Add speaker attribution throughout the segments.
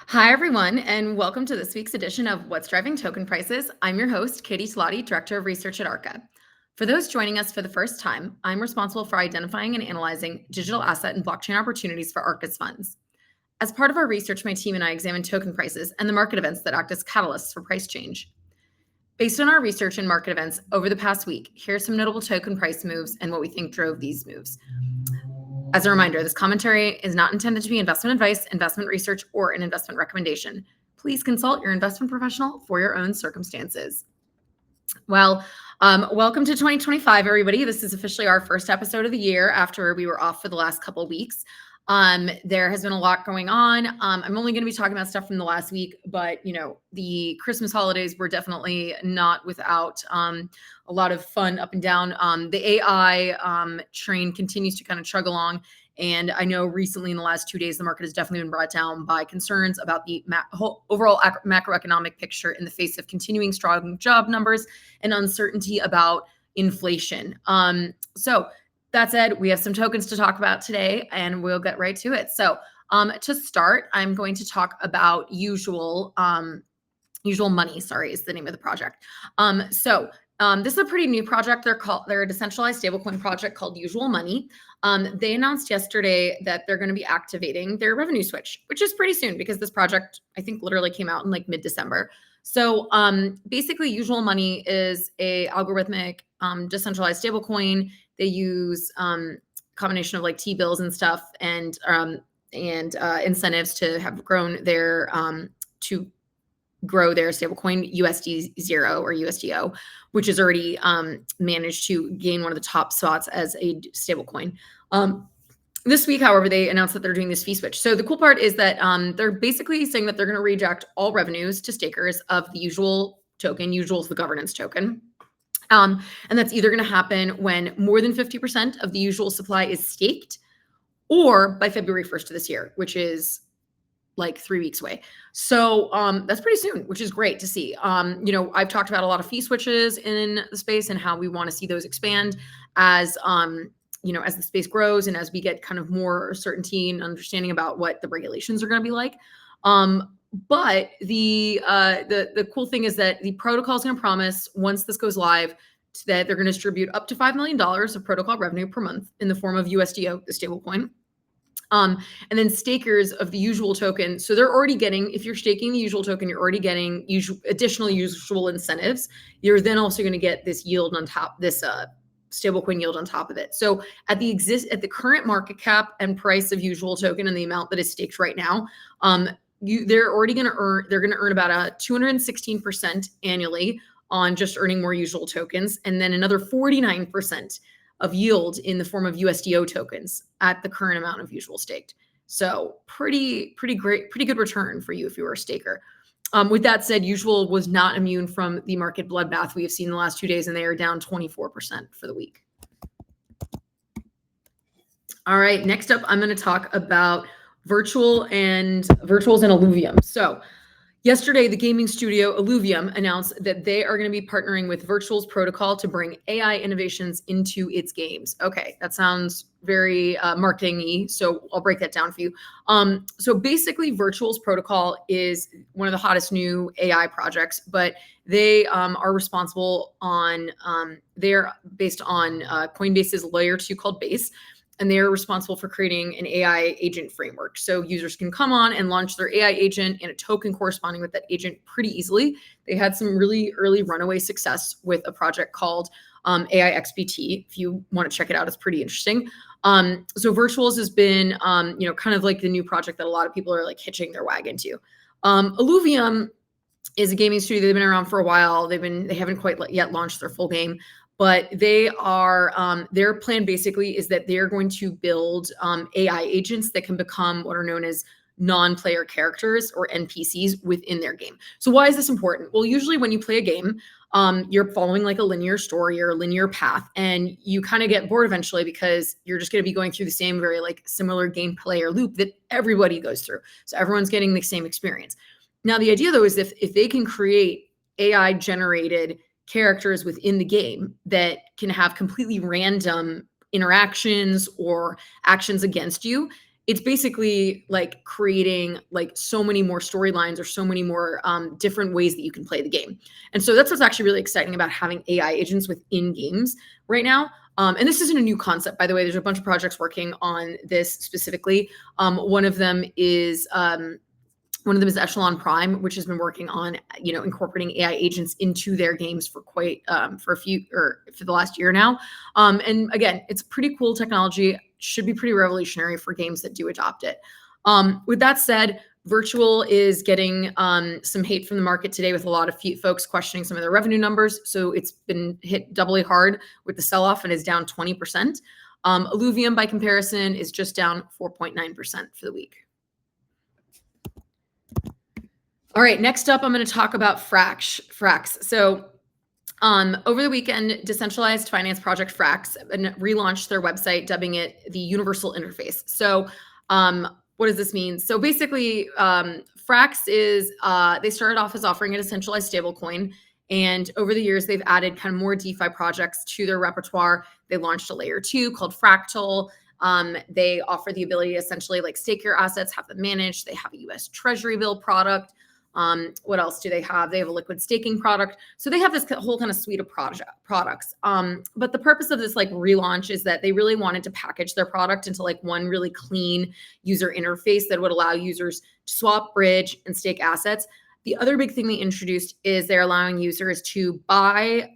Speaker 1: Hi, everyone, and welcome to this week's edition of What's Driving Token Prices. I'm your host, Katie Talati, Director of Research at Arca. For those joining us for the first time, I'm responsible for identifying and analyzing digital asset and blockchain opportunities for Arca's funds. As part of our research, my team and I examine token prices and the market events that act as catalysts for price change. Based on our research and market events over the past week, here are some notable token price moves and what we think drove these moves. As a reminder, this commentary is not intended to be investment advice, investment research, or an investment recommendation. Please consult your investment professional for your own circumstances. Well, welcome to 2025, everybody. This is officially our first episode of the year after we were off for the last couple of weeks. There has been a lot going on. I'm only going to be talking about stuff from the last week, but the Christmas holidays were definitely not without a lot of fun up and down. The AI train continues to kind of chug along. And I know recently in the last 2 days, the market has definitely been brought down by concerns about the overall macroeconomic picture in the face of continuing strong job numbers and uncertainty about inflation. So that said, we have some tokens to talk about today, and we'll get right to it. So to start, I'm going to talk about Usual Money, is the name of the project. This is a pretty new project. They're a decentralized stablecoin project called Usual Money. They announced yesterday that they're going to be activating their revenue switch, which is pretty soon because this project, I think, literally came out in like mid-December. So basically, Usual Money is a algorithmic decentralized stablecoin. They use combination of like T-bills and stuff and incentives to have grown their stablecoin USD0 or USDO, which has already managed to gain one of the top spots as a stablecoin. This week, however, they announced that they're doing this fee switch. So the cool part is that they're basically saying that they're going to reject all revenues to stakers of the Usual token. Usual is the governance token. And that's either going to happen when more than 50% of the Usual supply is staked or by February 1st of this year, which is like 3 weeks away. So that's pretty soon, which is great to see. I've talked about a lot of fee switches in the space and how we want to see those expand as as the space grows and as we get kind of more certainty and understanding about what the regulations are going to be like. But the cool thing is that the protocol is going to promise once this goes live that they're going to distribute up to $5 million of protocol revenue per month in the form of USDO, the stablecoin. And then stakers of the Usual token. So they're already getting, if you're staking the Usual token, you're already getting additional Usual incentives. You're then also going to get this yield on top, this stablecoin yield on top of it. So at the current market cap and price of Usual token and the amount that is staked right now, they're going to earn about a 216% annually on just earning more Usual tokens, and then another 49% of yield in the form of USDO tokens at the current amount of Usual staked. So pretty great, pretty good return for you if you were a staker. With that said, Usual was not immune from the market bloodbath we have seen in the last 2 days, and they are down 24% for the week. All right, next up, I'm going to talk about Virtuals and Illuvium. So yesterday, the gaming studio Illuvium announced that they are going to be partnering with Virtuals protocol to bring AI innovations into its games. Okay, that sounds very marketing-y, so I'll break that down for you. So basically, Virtuals protocol is one of the hottest new AI projects, but they are responsible on, they're based on Coinbase's layer 2 called Base. And they're responsible for creating an AI agent framework. So users can come on and launch their AI agent and a token corresponding with that agent pretty easily. They had some really early runaway success with a project called AI XBT. If you want to check it out, it's pretty interesting. So Virtuals has been, kind of like the new project that a lot of people are like hitching their wagon to. Illuvium is a gaming studio. They've been around for a while. They haven't quite yet launched their full game. But they are, their plan basically is that they're going to build AI agents that can become what are known as non-player characters or NPCs within their game. So why is this important? Well, usually when you play a game, you're following like a linear story or a linear path, and you kind of get bored eventually because you're just going to be going through the same very like similar gameplay or loop that everybody goes through. So everyone's getting the same experience. Now, the idea though is if they can create AI generated characters within the game that can have completely random interactions or actions against you, it's basically like creating like so many more storylines or so many more different ways that you can play the game. And so that's what's actually really exciting about having AI agents within games right now. And this isn't a new concept, by the way. There's a bunch of projects working on this specifically. One of them is Echelon Prime, which has been working on, incorporating AI agents into their games for for the last year now. And again, it's pretty cool technology, should be pretty revolutionary for games that do adopt it. With that said, virtual is getting some hate from the market today, with a lot of folks questioning some of their revenue numbers. So it's been hit doubly hard with the sell-off and is down 20%. Illuvium, by comparison, is just down 4.9% for the week. All right, next up, I'm going to talk about Frax. So over the weekend, decentralized finance project Frax relaunched their website, dubbing it the Universal Interface. So what does this mean? So basically, Frax is, they started off as offering a decentralized stablecoin. And over the years, they've added kind of more DeFi projects to their repertoire. They launched a layer 2 called Fractal. They offer the ability to essentially like stake your assets, have them managed. They have a US Treasury bill product. What else do they have? They have a liquid staking product. So they have this whole kind of suite of products. But the purpose of this like relaunch is that they really wanted to package their product into like one really clean user interface that would allow users to swap, bridge, and stake assets. The other big thing they introduced is they're allowing users to buy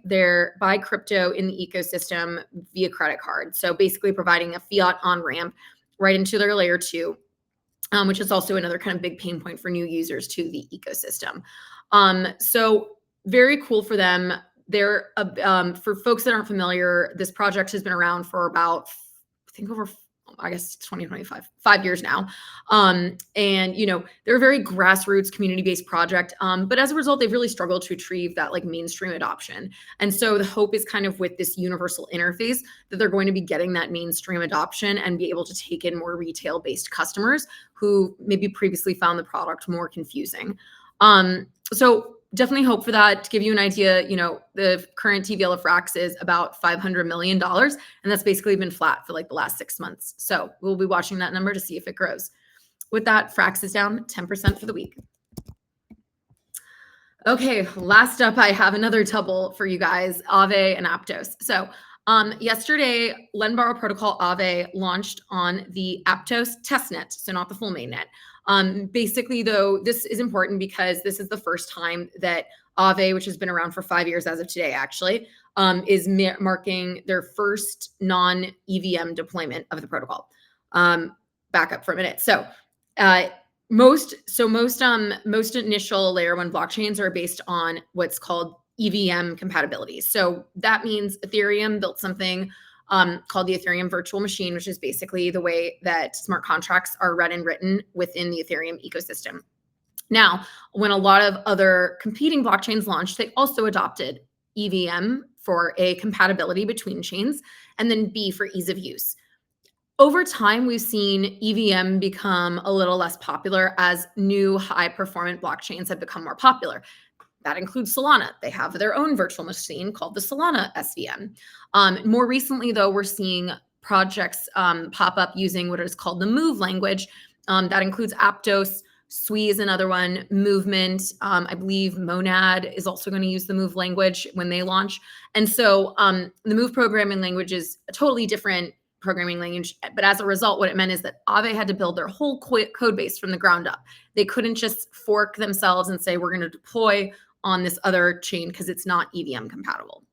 Speaker 1: crypto in the ecosystem via credit card. So basically providing a fiat on-ramp right into their layer 2. Which is also another kind of big pain point for new users to the ecosystem. So very cool for them. They're for folks that aren't familiar, this project has been around for about, I think, over 2025, 5 years now. And, they're a very grassroots community-based project. But as a result, they've really struggled to achieve that like mainstream adoption. And so the hope is kind of with this universal interface that they're going to be getting that mainstream adoption and be able to take in more retail-based customers who maybe previously found the product more confusing. So definitely hope for that. To give you an idea, the current TVL of Frax is about $500 million, and that's basically been flat for like the last 6 months. So we'll be watching that number to see if it grows. With that, Frax is down 10% for the week. Okay, last up, I have another double for you guys, AAVE and Aptos. So yesterday, Lend Borrow Protocol AAVE launched on the Aptos testnet, so not the full mainnet. Basically, though, this is important because this is the first time that AAVE, which has been around for 5 years as of today, actually, is marking their first non-EVM deployment of the protocol. Back up for a minute. So most initial layer 1 blockchains are based on what's called EVM compatibility. So that means Ethereum built something called the Ethereum virtual machine, which is basically the way that smart contracts are read and written within the Ethereum ecosystem. Now, when a lot of other competing blockchains launched, they also adopted EVM for a compatibility between chains, and then B for ease of use. Over time, we've seen EVM become a little less popular as new high-performant blockchains have become more popular. That includes Solana. They have their own virtual machine called the Solana SVM. More recently, though, we're seeing projects pop up using what is called the Move language. That includes Aptos, Sui is another one, Movement. I believe Monad is also going to use the Move language when they launch. And so the Move programming language is a totally different programming language. But as a result, what it meant is that AAVE had to build their whole code base from the ground up. They couldn't just fork themselves and say, we're going to deploy on this other chain because it's not EVM compatible.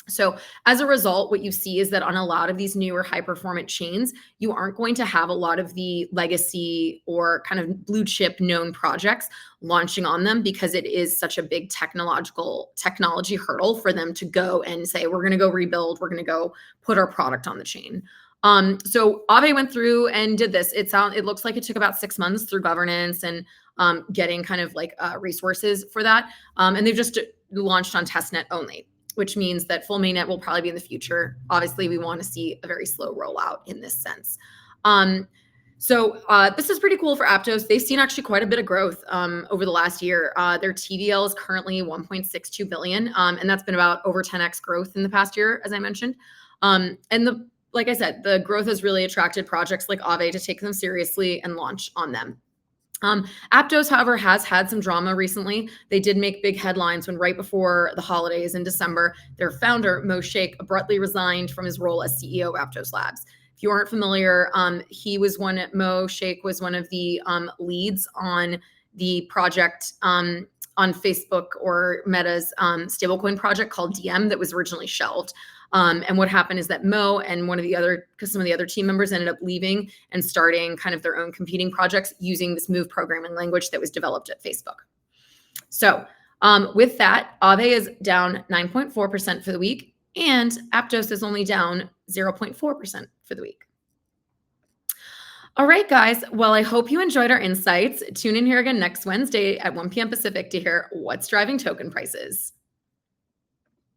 Speaker 1: So as a result, what you see is that on a lot of these newer high performance chains, you aren't going to have a lot of the legacy or kind of blue chip known projects launching on them because it is such a big technology hurdle for them to go and say, we're going to go rebuild, we're going to go put our product on the chain. So AAVE went through and did this. It looks like it took about 6 months through governance and getting kind of like resources for that. And they've just launched on testnet only, which means that full mainnet will probably be in the future. Obviously, we want to see a very slow rollout in this sense. So this is pretty cool for Aptos. They've seen actually quite a bit of growth over the last year. Their TVL is currently 1.62 billion, and that's been about over 10x growth in the past year, as I mentioned. And like I said, the growth has really attracted projects like AAVE to take them seriously and launch on them. Aptos, however, has had some drama recently. They did make big headlines when right before the holidays in December, their founder, Mo Sheikh, abruptly resigned from his role as CEO of Aptos Labs. If you aren't familiar, Mo Sheikh was one of the leads on the project on Facebook or Meta's stablecoin project called DM that was originally shelved. And what happened is that Mo and some of the other team members ended up leaving and starting kind of their own competing projects using this Move programming language that was developed at Facebook. So with that, AAVE is down 9.4% for the week, and Aptos is only down 0.4% for the week. All right, guys. Well, I hope you enjoyed our insights. Tune in here again next Wednesday at 1 p.m. Pacific to hear what's driving token prices.